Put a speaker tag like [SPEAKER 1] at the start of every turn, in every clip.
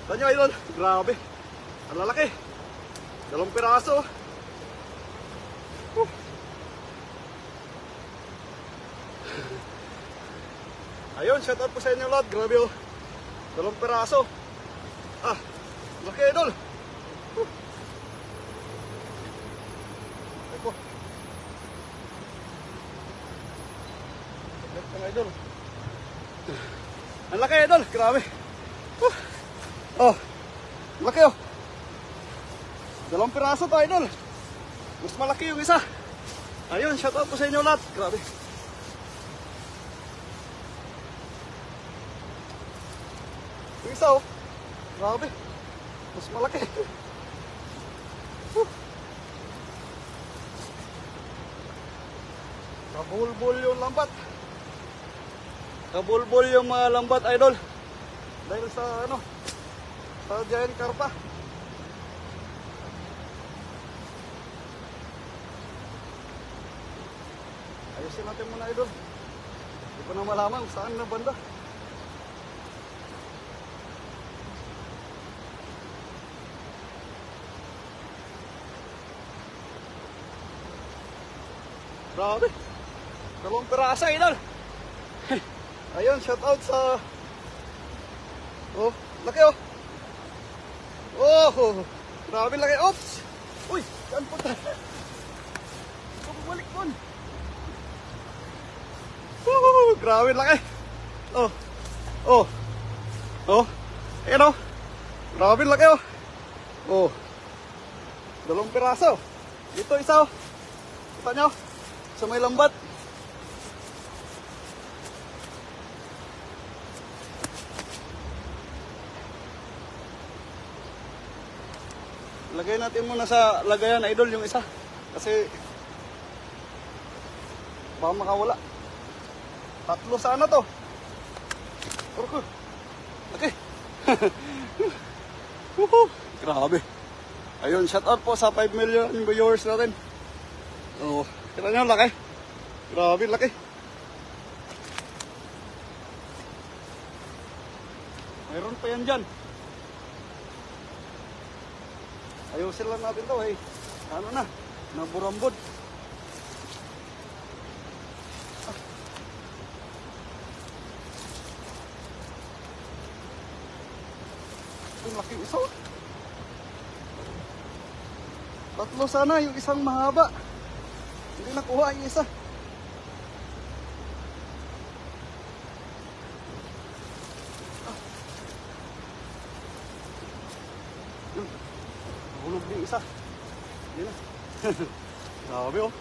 [SPEAKER 1] Tanyo idol, grabe. Ang lalaki. 2 piraso. Ayun, shout out po sa inyo lahat. Grabe oh. 2 piraso. Laki idol. Eko. Saglit lang idol. Ang laki idol, grabe. Laki oh. 2 piraso to idol. Mas malaki yung isa. Ayun, shout out po sa inyo lahat. Grabe. Yung isa oh. Grabe. Mas malaki. Kabulbul yung lambat. Kabulbul yung mga lambat idol. Dahil sa sa giant carpa. Ayusin natin muna idol. Hindi ko na malaman saan na banda. Grabe. 2 piraso idol. Ayun, shout out sa laki oh. Grabe laki. Oops. Uy, saan punta? Bumalik doon. Grabe laki. Ayan oh. Grabe laki oh. 2 piraso. Dito isa oh. Kita nyo? Sa may lambat. Lagay natin muna sa lagayan idol yung isa. Kasi baka makawala. 3 sana to. Okay. Grabe. Ayun, shout out po sa 5 million viewers natin. Kita nyo, laki. Grabe, laki. Mayroon pa yan dyan. Ayusin lang natin to eh. Ano na, naburambod. Ang laki isa. 3 sana, yung isang mahaba. Hindi nakuha yung isa. Hulog din isa. Yan na. Grabe oh.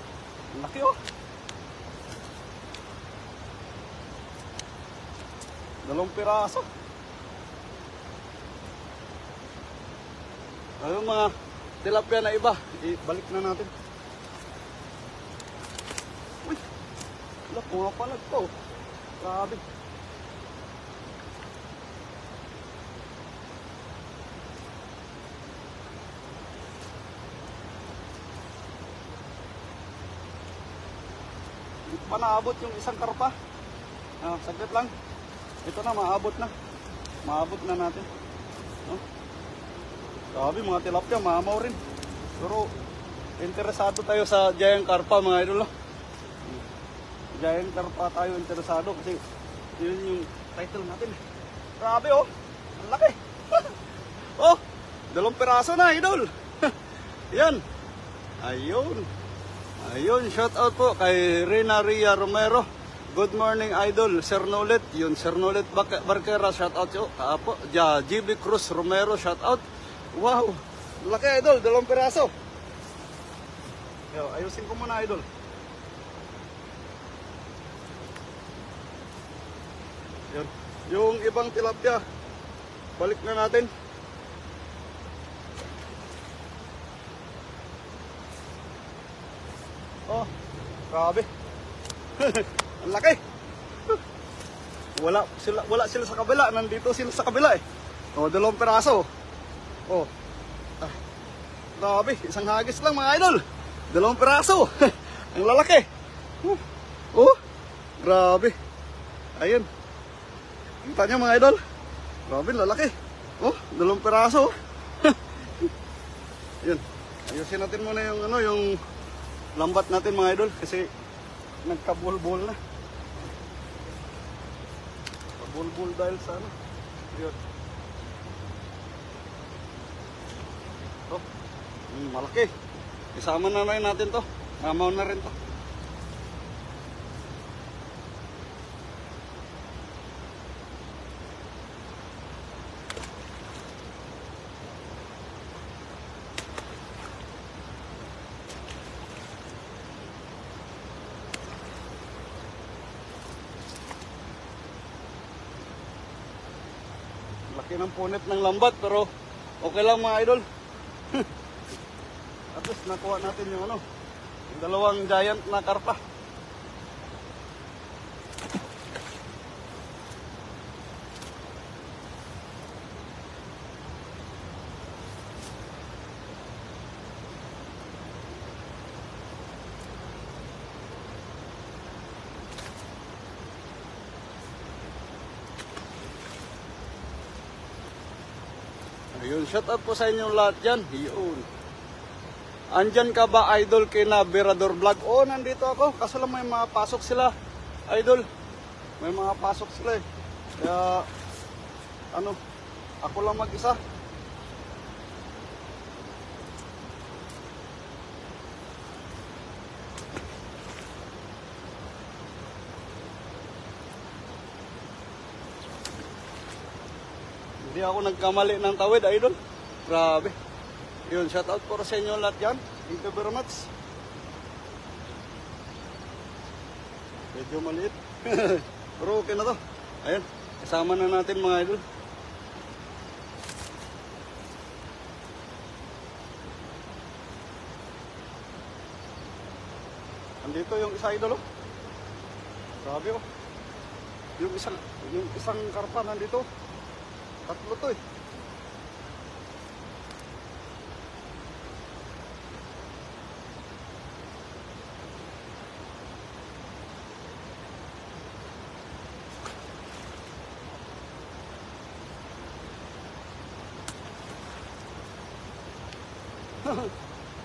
[SPEAKER 1] Ang laki oh. 2 piraso. Ayun mga tilapia na iba. Ibalik na natin. Uy. Wala, pumapalag to. Grabe. Hindi pa naabot yung isang karpa. Saglit lang. Ito na, maabot na. Maabot na natin. Grabe, mga tilapia, mamaw rin. Pero, interesado tayo sa giant carpa, mga idol. Giant carpa tayo interesado kasi yun yung title natin. Grabe, oh. Ang laki. 2 piraso na, idol. Yan. Ayun, shout out po kay Rina Ria Romero. Good morning, idol. Sir Nolet. Yun, Sir Nolet Barquera, shout out yo. Apo, GB Cruz Romero, shout out. Wow, laki idol, 2 piraso. Ayusin ko muna idol. Yan. Yung ibang tilapia, balik na natin. Grabe. Ang laki. Wala sila sa kabila, nandito sila sa kabila eh. 2 piraso. Grabe, isang hagis lang mga idol. 2 piraso. Ang lalaki. Grabe. Ayun. Kita nyo mga idol. Grabe, lalaki. Oh, 2 piraso. Yun. Ayusin natin muna yung ano, yung lambat natin mga idol kasi nagkabulbul na. Kabulbul dahil sa ano. Yun. Oh, malaki. Isama na rin natin to. Mamaw na rin to. Laki ng punit ng lambat pero okay lang mga idol. At least nakuha natin yung ano, yung 2 giant na karpa. Ayun, shout out po sa inyong lahat dyan. Yun. Andyan ka ba, idol, kina Berador Vlog? Oo, nandito ako. Kaso lang may mga pasok sila, idol. May mga pasok sila eh. Kaya, ano, ako lang mag-isa. Hindi ako nagkamali ng tawid, idol. Grabe. Yun, shout out po sa inyo lahat yan. Thank you very much. Medyo maliit. Pero okay na to. Ayan, kasama na natin mga idol. Andito yung isa idol, oh. Grabe, oh. Yung isang karpa nandito. 3 to eh.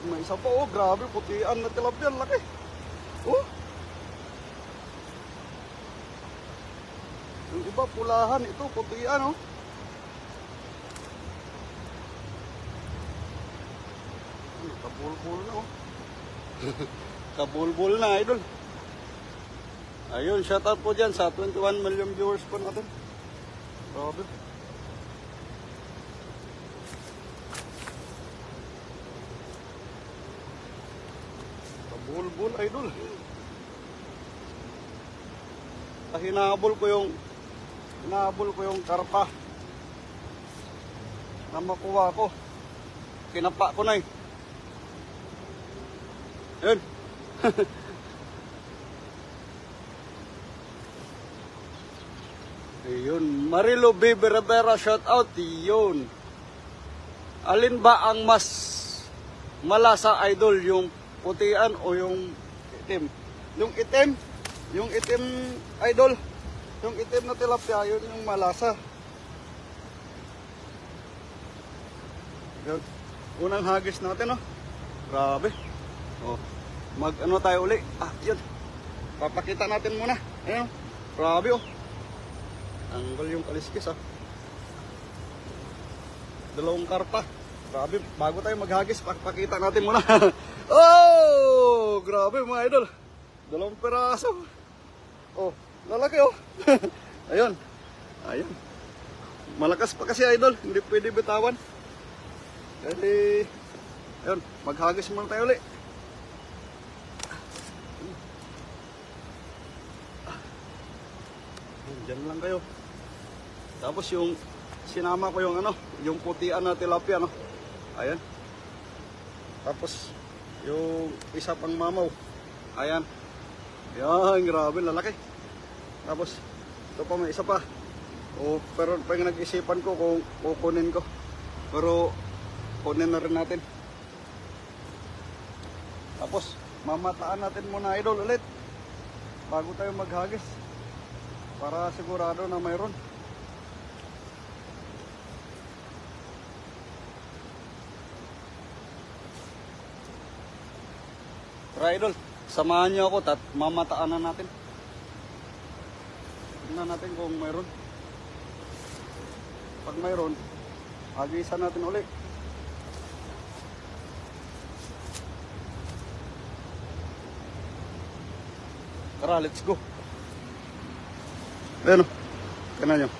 [SPEAKER 1] May isa pa, oh, grabe, putian na tilapia, laki. Oh. Yung iba pulahan, ito putian, oh. Kabulbul na, oh. Kabulbul na, idol. Ayun, shout out po dyan sa 21 million viewers po natin. Grabe. Kabulbul, idol. Hinahabol ko yung karpa na makuha ko. Kinapa ko na eh. Yun. Ayun. Marilo B. Beravera, shout out. Yun. Alin ba ang mas malasa, idol? Yung putian o yung itim? Yung itim, idol. Yung itim na tilapia, yun yung malasa. Yun. Unang hagis natin, oh. Grabe. Oh. Mag-ano tayo uli. Yun. Papakita natin muna. Ayun. Grabe, oh. Tanggal yung kaliskis, ah. 2 karpa. Grabe. Bago tayo maghagis, papakita natin muna. Oh! Grabe, mga idol. 2 piraso. Oh. Lalaki, oh. Ayun. Ayun. Malakas pa kasi, idol. Hindi pwede bitawan. Kasi, ayun. Maghagis muna tayo uli. Diyan lang kayo. Tapos yung sinama ko yung ano, yung putian na tilapia, no. Ayan. Tapos yung isa pang mamaw. Ayan. Yan, grabe, lalaki. Tapos ito pa, may isa pa. Pero pag nag-isipan ko kung kukunin ko. Pero kunin na rin natin. Tapos mamataan natin muna, idol, ulit bago tayo maghagis para sigurado na mayroon. Tara idol, samahan niyo ako at mamataan na natin. Tingnan natin kung mayroon. Pag mayroon, agisan natin ulit. Tara, let's go. Ayan o. Tingnan nyo.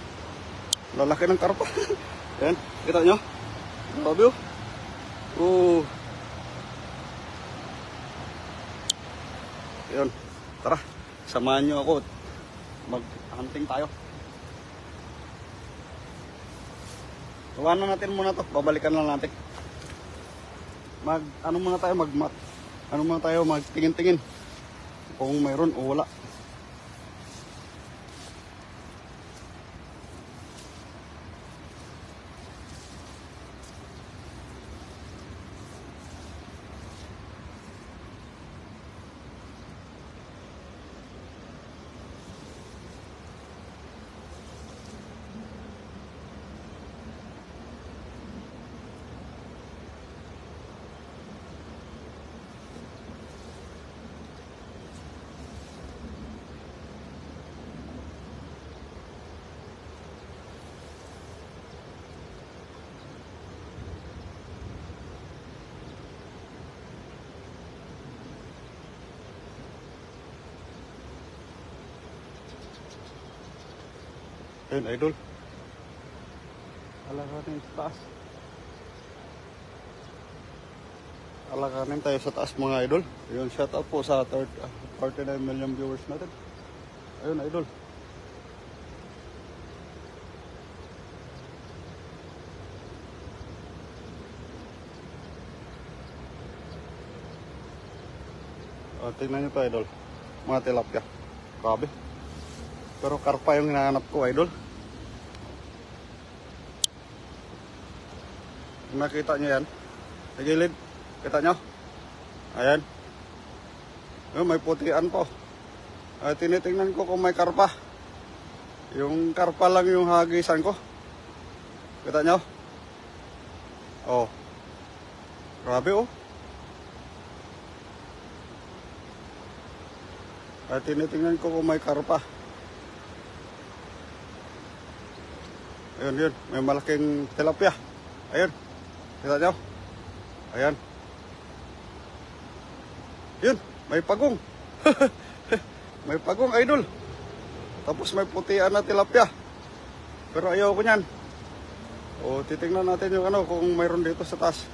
[SPEAKER 1] Lalaki ng karpa. Ayan, kita nyo. Grabe o. Oh. Ayan. Tara, samahan nyo ako. Mag-hunting tayo. Tawanan natin muna to. Babalikan lang natin. Ano muna tayo, ano muna tayo, magtingin-tingin. Kung mayroon o wala. Ayun, idol. Alakanin sa taas. Alakanin tayo sa taas mga idol. Ayun, shout out po sa 49 million viewers natin. Ayun, idol. Tingnan nyo to idol. Mga tilapia. Grabe. Pero karpa yung hinahanap ko idol. Nakita nyo yan? Sa gilid. Kita nyo? Ayan. Ayun, may putian po. Tinitingnan ko kung may karpa. Yung karpa lang yung hagisan ko. Kita nyo? Oh. Grabe oh. Tinitingnan ko kung may karpa. Ayun, yun. May malaking tilapia. Ayun. Kita nyo? Ayan. Yun. May pagong. May pagong, idol. Tapos may putian na tilapia. Pero ayaw ko nyan. O, titingnan natin yung ano, kung mayroon dito sa taas.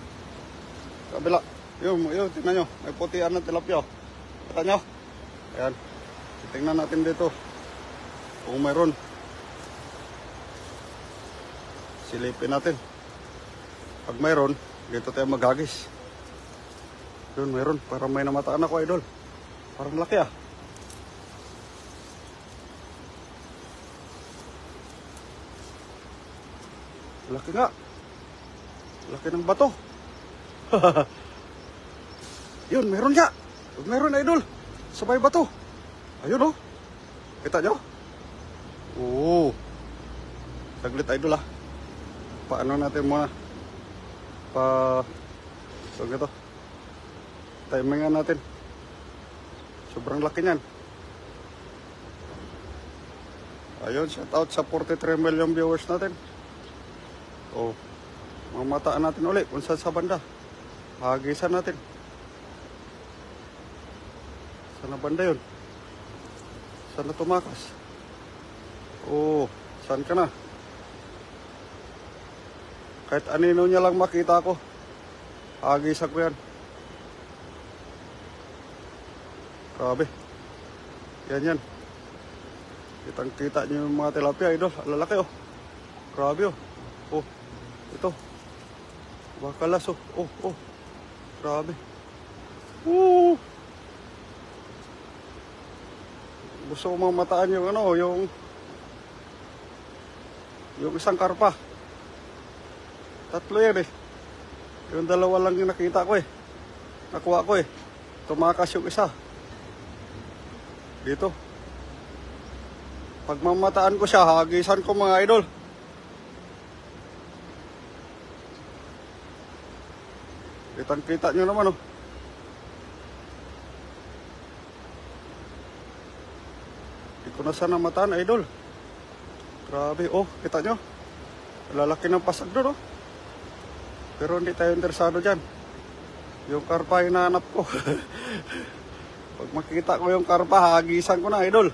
[SPEAKER 1] Kabila. Yun, tingnan nyo. May putian na tilapia. Kita nyo? Ayan. Titingnan natin dito. Kung mayroon. Silipin natin. Pag mayroon, dito tayo maghagis. Yun, mayroon. Parang may namataan ako, idol. Parang laki ah. Laki nga. Laki ng bato. Yun, mayroon nga. Mayroon, idol. Sabay bato. Ayun oh. Kita nyo? Oo. Saglit, idol ah. Paano natin muna? So ito. Timingan natin. Sobrang laki niyan. Ayun, shout out sa 43 million viewers natin. Oh, mamataan natin ulit kung saan sa banda. Hagisan natin. Saan na banda yun? Saan na tumakas? Oh, saan ka na? Kahit anino niya lang makita ko. Hagisan ko yan. Grabe. Yan. Kitang kita niyo yung mga tilapia, idol. Lalaki oh. Grabe oh. Oh. Ito. Bakalas oh. Oh. Grabe. Gusto ko mamataan yung ano, yung isang karpa. Tatlo yan eh. Yung dalawa lang yung nakita ko eh. Nakuha ko eh. Tumakas yung isa. Dito. Pag mamataan ko siya, hagisan ko mga idol. Kitang-kita nyo naman oh. ko na sana mataan, idol. Grabe, oh, kita nyo. Lalaki ng pasag doon, oh. Pero hindi tayo interesado dyan. Yung karpa hinahanap ko. Pag makita ko yung karpa, hagisan ko na, idol.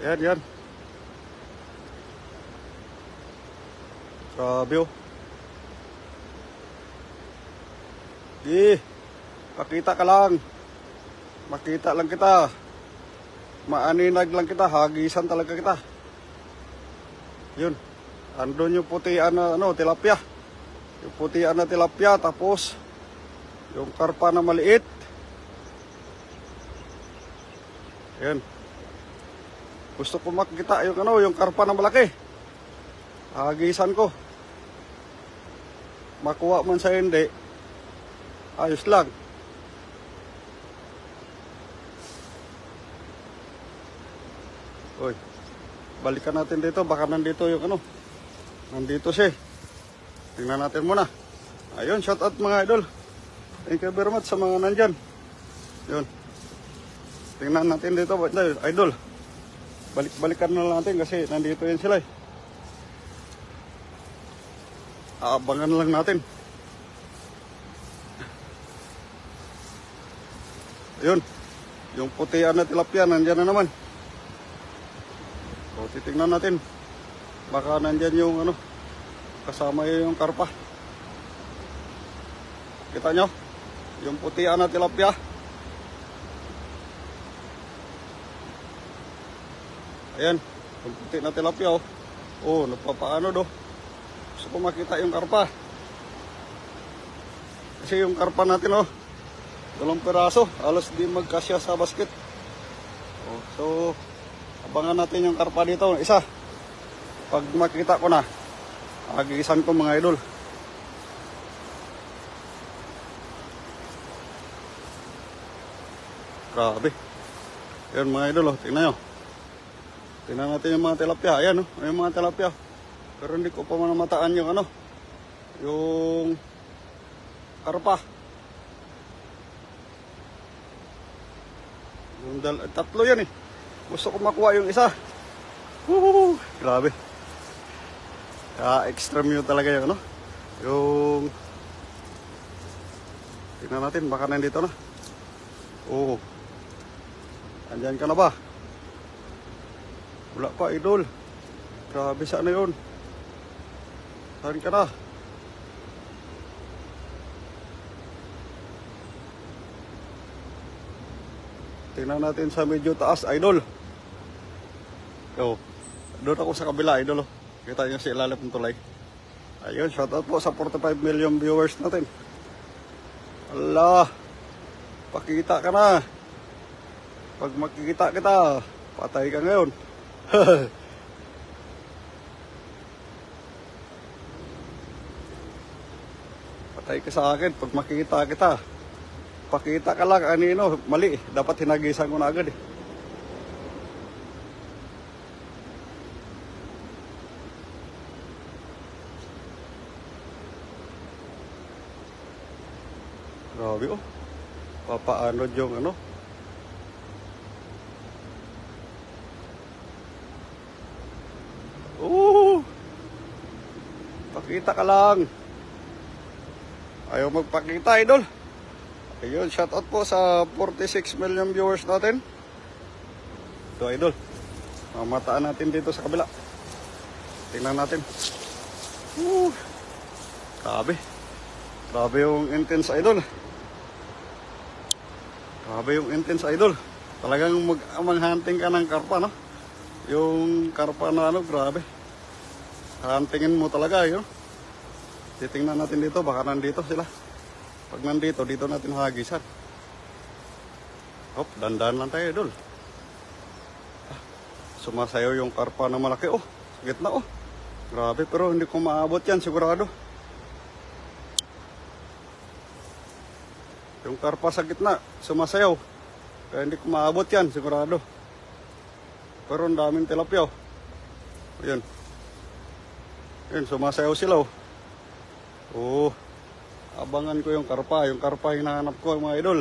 [SPEAKER 1] Yan, yan. Grabe, oh. Pakita ka lang. Makita lang kita. Maaninag lang kita. Hagisan talaga kita. Yun. Andun yung putian na tilapia. Yung putian na tilapia. Tapos yung karpa na maliit. Yan. Gusto ko makita yung karpa na malaki. Hagisan ko. Makuha man sa hindi. Ayos lang. Uy, balikan natin dito. Baka nandito yung nandito siya. Tingnan natin muna. Ayun, shout out mga idol. Thank you very much sa mga nandyan. Yun. Tingnan natin dito, idol. Balikan na lang natin kasi nandito yan sila. Aabangan lang natin. Ayun. Yung putian na tilapia, nandyan na naman. O, titignan natin. Baka nandyan yung kasama yung karpa. Kita nyo? Yung putian na tilapia. Ayan. Yung puti na tilapia, oh. Oh, napapaano do. Gusto ko makita yung karpa. Kasi yung karpa natin, oh. 2 piraso. Alos di magkasya sa basket. Oh, so, abangan natin yung karpa dito. Isa. Pag makita ko na, agisan ko mga idol. Grabe. Yan mga idol, oh. Tingnan nyo. Tingnan natin yung mga tilapia. Ayan, oh. Yung mga tilapia. Pero hindi ko pa manamataan yung yung karpa. Yung tatlo yan eh. Gusto ko makuha yung isa. Woohoo! Grabe. Extreme yun talaga yung yung tingnan natin baka nandito na. Oo. Andyan ka na ba? Wala pa, idol. Grabe, saan na yun? Saan ka na? Tingnan natin sa medyo taas, idol. So, doon ako sa kabila, idol. Kita nyo si ilalim ng tulay. Ayun, shoutout po sa 45 million viewers natin. Allah, pakita ka na. Pag makikita kita, patay ka ngayon. Patay ka sa akin pag makikita kita. Pakita ka lang, mali. Dapat hinagisan ko na agad eh. Grabe, oh. Papaano yung Pakita ka lang. Ayaw magpakita, idol. Ayun, shoutout po sa 46 million viewers natin. Ito, idol. Mamataan natin dito sa kabila. Tingnan natin. Grabe. Grabe yung intense, idol. Grabe yung intense, idol. Talagang mag-hunting ka ng karpa, no? Yung karpa na grabe. Huntingin mo talaga, yun. Titingnan natin dito, baka nandito sila. Pag nandito, dito natin hagisan. Hop, dandan lang tayo, idol. Sumasayaw yung karpa na malaki, oh. Sa gitna, oh. Grabe, pero hindi ko maabot yan, sigurado. Yung karpa sa gitna, sumasayaw. Kaya hindi ko maabot yan, sigurado. Pero ang daming tilapia, oh. Ayan. Ayan, sumasayaw sila, oh. Oh. Abangan ko yung karpa hinahanap ko, mga idol.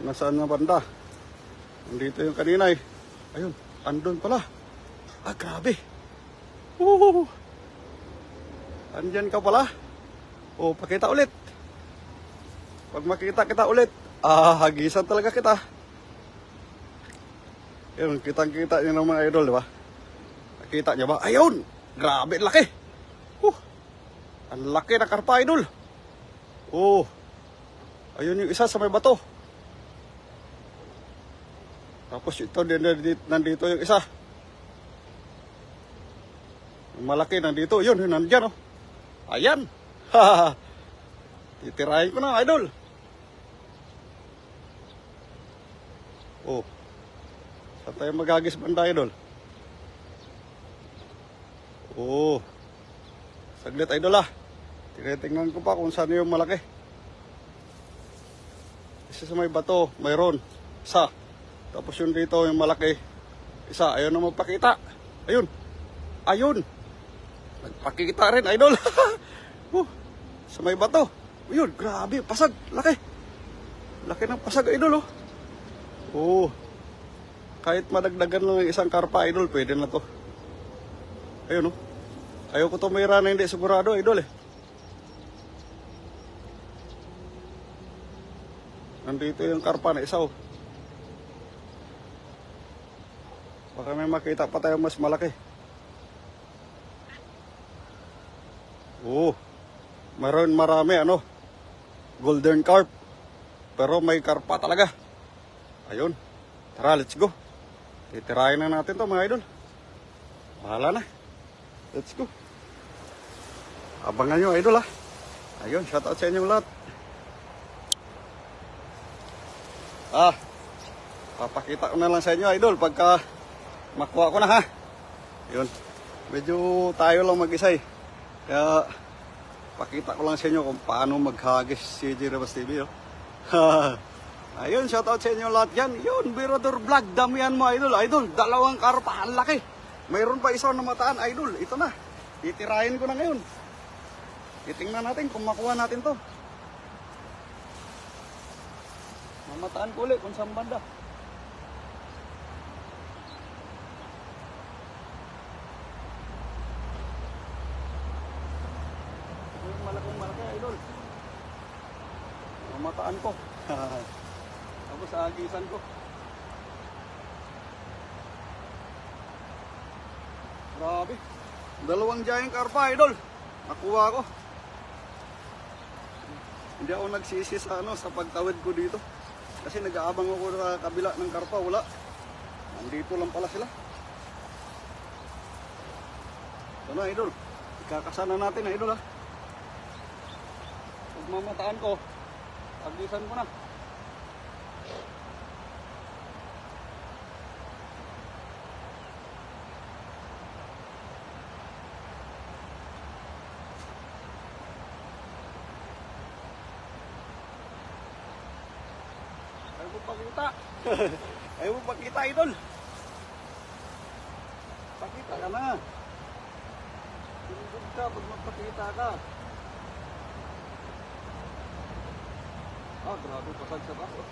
[SPEAKER 1] Nasaan na banda? Nandito yung kanina eh. Ayun, andun pala. Ah, grabe. Woo! Andyan ka pala. O, pakita ulit. Pag makita kita ulit, hagisan talaga kita. Yun, kitang-kita niyo ng mga idol, di ba? Nakita niyo ba? Ayun! Grabe, laki! Ang laki na karpa, idol! Oh! Ayun yung isa sa may bato. Tapos ito, nandito yung isa. Yung malaki, nandito. Yun, nandyan, oh. Ayan! Titirahin ko na, idol! Oh! Saan tayo maghagis banda, idol? Oo. Saglit, idol ah. Tinitingnan ko pa kung saan yung malaki. Isa sa may bato, mayroon. Isa. Tapos yun dito, yung malaki. Isa, ayun na magpakita. Ayun. Ayun. Nagpakita rin, idol. Sa may bato. Ayun, grabe, pasag. Laki. Laki ng pasag, idol, oh. Oo. Kahit madagdagan lang ng isang karpa, idol, pwede na to. Ayun, oh. Ayoko tumira na hindi sigurado, idol, eh. Nandito yung karpa na isa, oh. Baka may makita pa tayo mas malaki. Oo. Meron marami, ano, golden carp. Pero may karpa talaga. Ayun. Tara, let's go. Titirahin na natin to, mga idol. Bahala na. Let's go. Abangan nyo, idol, ah. Ayun, shoutout sa inyong lahat. Papakita ko na lang sa inyo, idol, pagka makuha ko na, ha. Ayun. Medyo tayo lang mag-isa, eh. Kaya, pakita ko lang sa inyo kung paano maghagis si J. Rebas TV, oh. Ayun, shoutout sa inyo lahat yan. Yun, Birador Vlog, damihan mo, idol. Idol, dalawang karpa, ang laki. Mayroon pa isa na mataan, idol. Ito na. Titirahin ko na ngayon. Titingnan natin kung makuha natin to. Mamataan ko ulit kung saan banda. Ito yung malaki, idol. Mamataan ko. Tapos agisan ko. Grabe. Dalawang giant karpa, idol. Nakuha ko. Hindi ako nagsisi sa, sa pagtawid ko dito. Kasi nag-aabang ako sa kabila ng karpa. Wala. Nandito lang pala sila. Ito na, idol. Ikakasana natin, idol, ha. Pag mamataan ko, agisan ko na. Ayaw mo pakita. Ayaw mo pakita, idol. Pakita ka na. Tinugod ka pag magpakita ka. Grabe, pasag sa baso.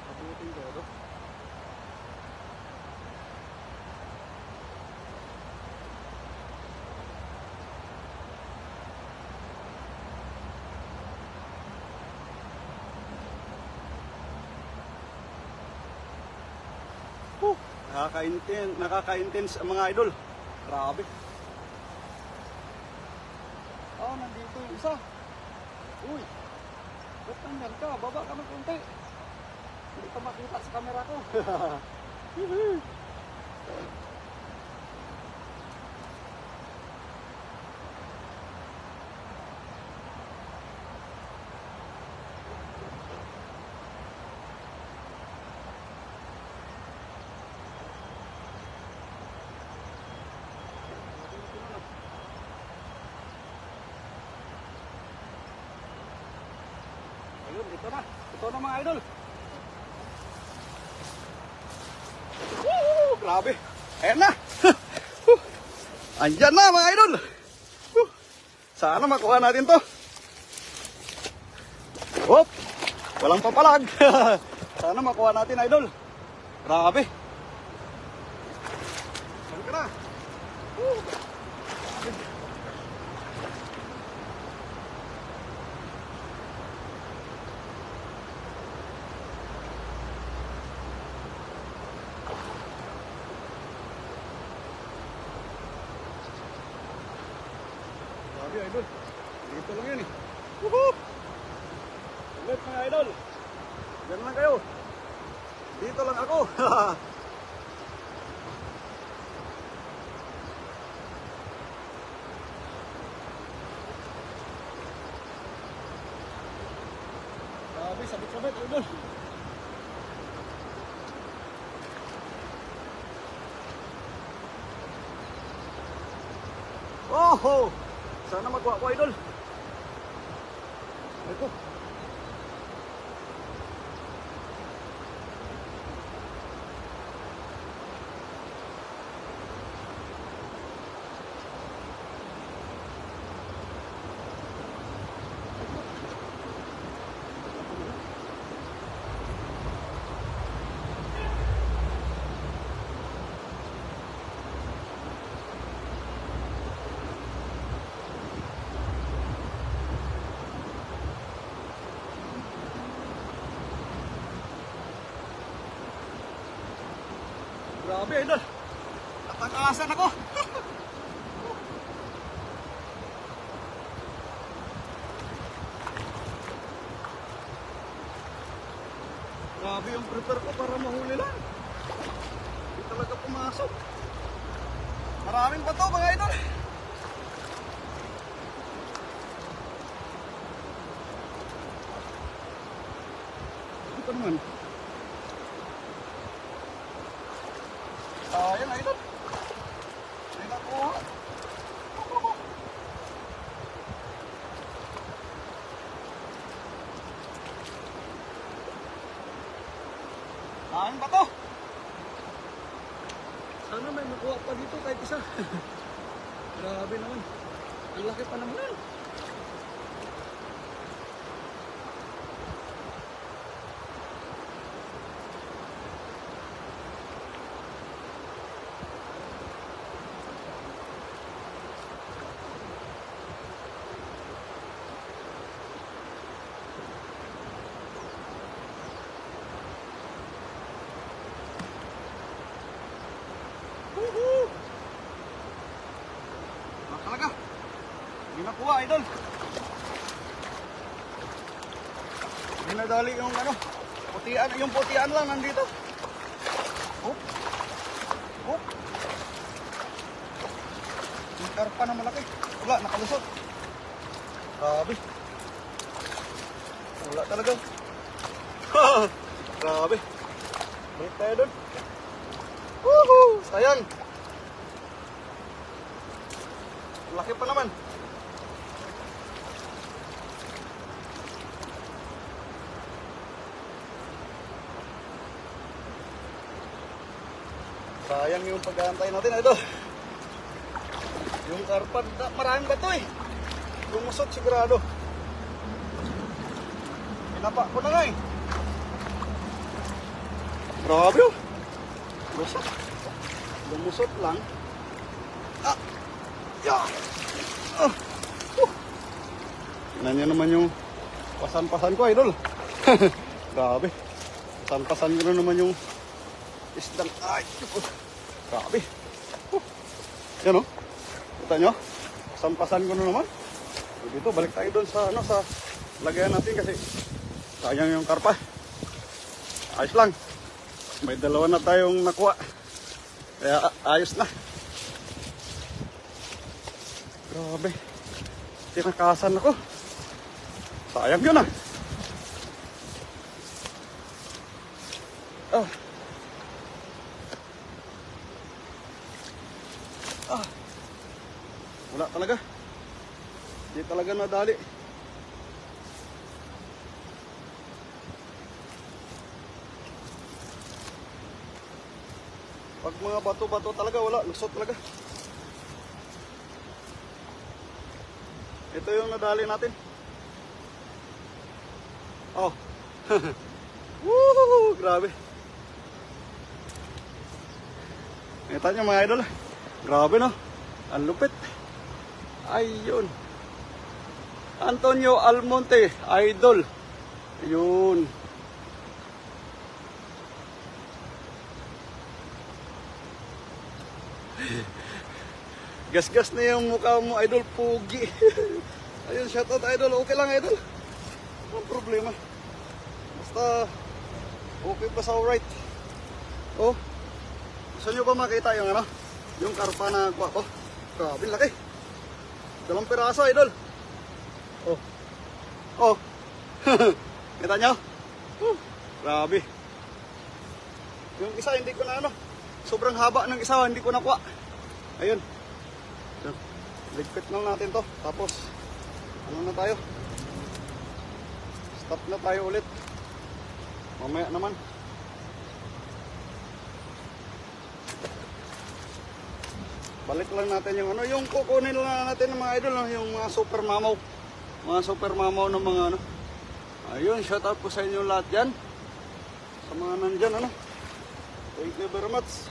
[SPEAKER 1] Abutin ko ito. Nakaka-intense ang mga idol. Grabe. Nandito yung isa. Uy, ba't nandyan ka? Baba ka ng konti. Hindi ka makita sa camera ko. Ayun, ito na. Ito na, mga idol. Woo! Grabe. Ayan na. Andyan na, mga idol. Sana makuha natin to. Hop! Walang papalag. Sana makuha natin, idol. Grabe. Saan ka na? Woo! Grabe, idol. Dito lang yun eh. Woohoo! Ulit mga idol. Diyan lang kayo. Dito lang ako. Grabe, sabit-sabit idol. Oh! Sana magkuha ko idol. Ito. Grabe idol. Natangkasan ako. Grabe yung prepare ko para mahuli lang. Hindi talaga pumasok. Maraming pa to mga idol. Hindi pa naman. Ayan idol. May nakuha. Saan ba to? Sana may makuha pa dito kahit isa. Grabe naman. Ang laki pa naman yan. Woohoo! Talaga. Hindi nakuha, idol. Hindi nadali yung ano, putian, yung putian lang nandito. Hop. Hop. Yung karpa na malaki. Wala, nakalusot. Grabe. Wala talaga. Grabe. Balik tayo doon. Woohoo! Sayang. Laki pa naman. Sayang yung pag-aantay natin. Ito. Yung karpad, maraming bato eh. Lumusot sigurado. Pinapa ko na nga eh. Grabe oh. Lumusot lang. Ah! Yeah! Tingnan niyo naman yung pasan-pasan ko, idol. Grabe. Pasan-pasan ko na naman yung isdang. Ay! Grabe. Yan o. Kita nyo? Pasan-pasan ko na naman. So, dito, balik tayo doon sa, ano, sa lagayan natin kasi sayang yung karpa. Ayos lang. May dalawa na tayong nakuha. Kaya ayos na. Grabe. Tinakasan ako. Sayang yun ah. Ah. Ah. Wala talaga. Hindi talaga nadali. Pag mga bato-bato talaga, wala. Lusot talaga. Ito yung nadali natin. Woo! Grabe. Kita nyo mga idol. Grabe no. Ang lupit. Ayun. Antonio Almonte, idol. Yun. Gas-gas na yung mukha mo, idol. Pugi. Ayun, shoutout idol. Okay lang idol. Walang problema. Basta okay pa sa alright. Oh. Gusto nyo ba makita yung ano? Yung karpa na kuha ko? Grabe laki. 2 piraso idol. Oh. Oh. Kita nyo? Grabe. Yung isa hindi ko na ano. Sobrang haba ng isa hindi ko nakuha. Ayun. Ligpit lang natin to. Tapos ano na tayo? Stop na tayo ulit. Mamaya naman. Balik lang natin yung ano, yung kukunin lang natin ng mga idol, no? Yung mga super mamaw. Mga super mamaw ng mga ano. Ayun, shout out po sa inyo lahat dyan. Sa mga nandyan, ano. Thank you very much.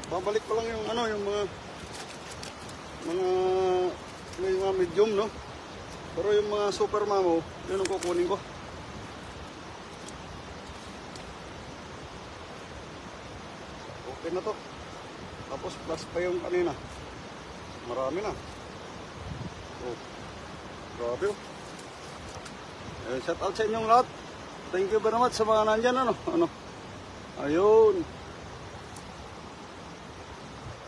[SPEAKER 1] Babalik ko lang yung ano, yung mga medium, no. Pero yung mga super mamaw, yun ang kukunin ko. Okay na to. Tapos plus pa yung kanina. Marami na. Oh. Grabe oh. Shout out sa inyong lahat. Thank you very much sa mga nandyan ano. Ayun.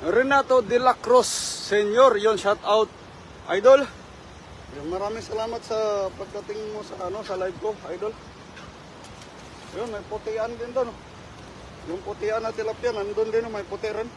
[SPEAKER 1] Renato de la Cruz Senior, yun shout out idol. Maraming salamat sa pagdating mo sa ano sa live ko, idol. Yun, may putian din doon. Yung putian na tilapia nandun din, may puti rin.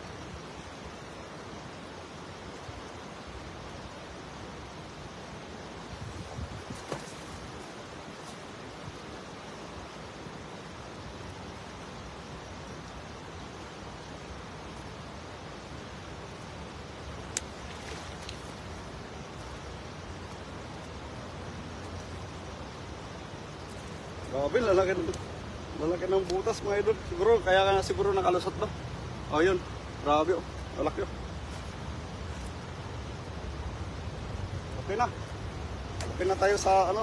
[SPEAKER 1] Grabe, lalaki ng butas mga idol. Siguro, kaya ka siguro nakalusot ba? O yun, grabe oh, lalaki oh. Okay na. Okay na tayo sa ano,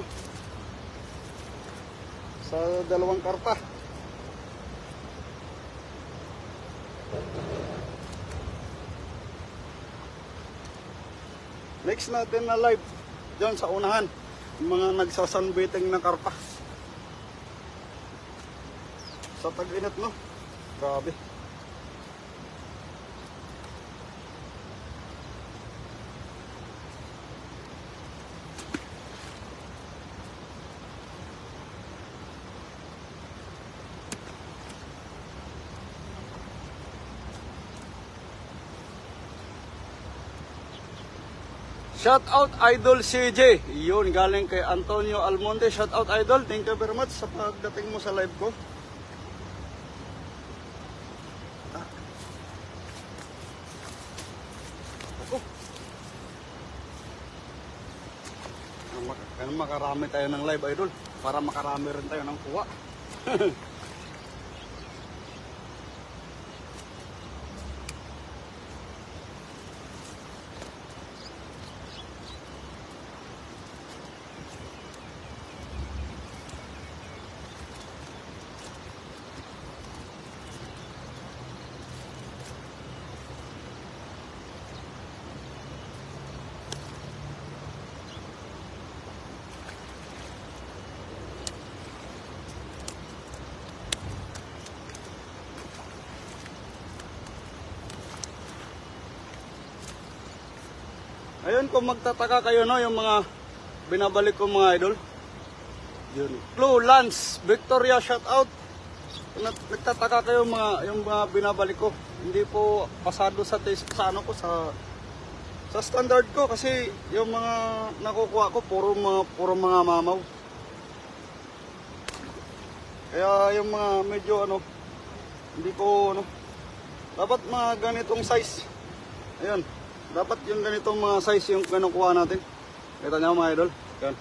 [SPEAKER 1] sa 2 karpa. Next natin na live dyan sa unahan, yung mga nagsasunbaiting na karpa. Sa tag-init no, grabe. Shout out idol CJ. Yun, galing kay Antonio Almonte. Shout out idol, thank you very much sa pagdating mo sa live ko. Kaya makarami tayo ng live idol para makarami rin tayo ng kuha. Ayun, kung magtataka kayo no, yung mga binabalik ko mga idol. Yun. Blue Lance, Victoria, shout out. Kung nagtataka kayo yung mga binabalik ko, hindi po pasado sa ano ko sa standard ko kasi yung mga nakukuha ko puro mga mamaw. Kaya yung mga medyo ano, hindi ko ano, dapat mga ganitong size. Ayun. Dapat yung ganitong mga size yung kinukuha natin. Kita nyo mga idol. Yan.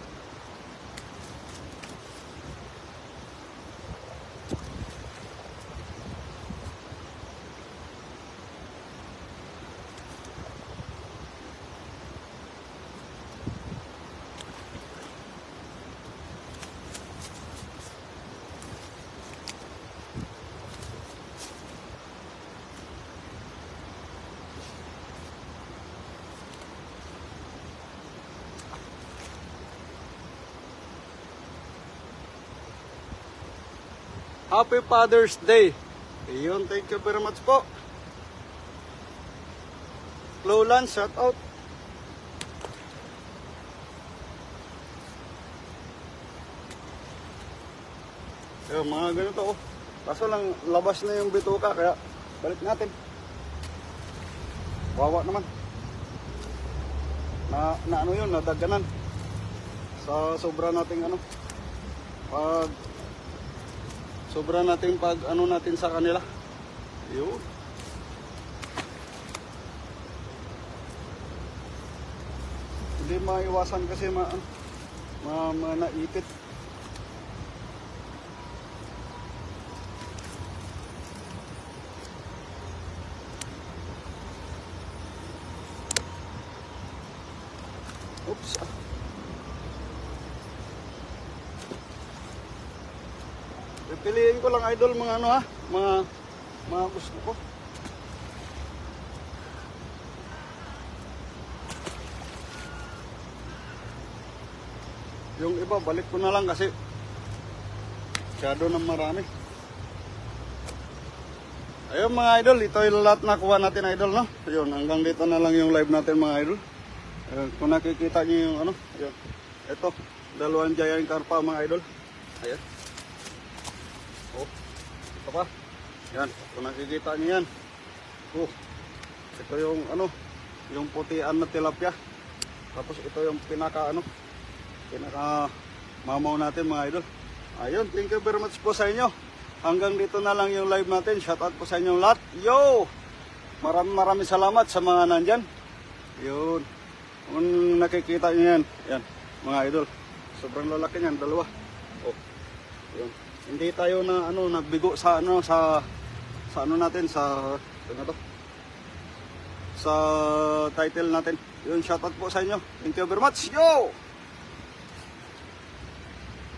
[SPEAKER 1] Happy Father's Day. Ayun, thank you very much po. Lowland, shout out. Ayun, mga ganito oh. Kaso lang, labas na yung bituka, kaya balik natin. Wawa naman. Na ano yun, nadaganan. Sa sobra nating ano. Pag sobra nating pag ano natin sa kanila. Yun. Hindi maiwasan kasi naipit. Oops. Pipiliin ko lang idol mga ano ha, mga gusto ko. Yung iba balik ko na lang kasi masyado nang marami. Ayun mga idol, ito yung lahat nakuha natin idol no. Ayun, hanggang dito na lang yung live natin mga idol. Ayun, kung nakikita niyo yung ano, ayun. Ito, dalawang giant carpa mga idol. Ayun. Oh, ito pa. Yan, kung nakikita niyo yan. Oh, ito yung ano, yung putian na tilapia. Tapos ito yung pinaka mamaw natin mga idol. Ayun, thank you very much po sa inyo. Hanggang dito na lang yung live natin. Shout out po sa inyong lahat. Yo! Maraming salamat sa mga nandyan. Yun. Kung nakikita nyo yan. Yan, mga idol. Sobrang lalaki niyan, dalawa. Oh. Yun. Hindi tayo na nagbigo sa natin sa sa title natin. Yun, shout out po sa inyo. Thank you very much. Yo!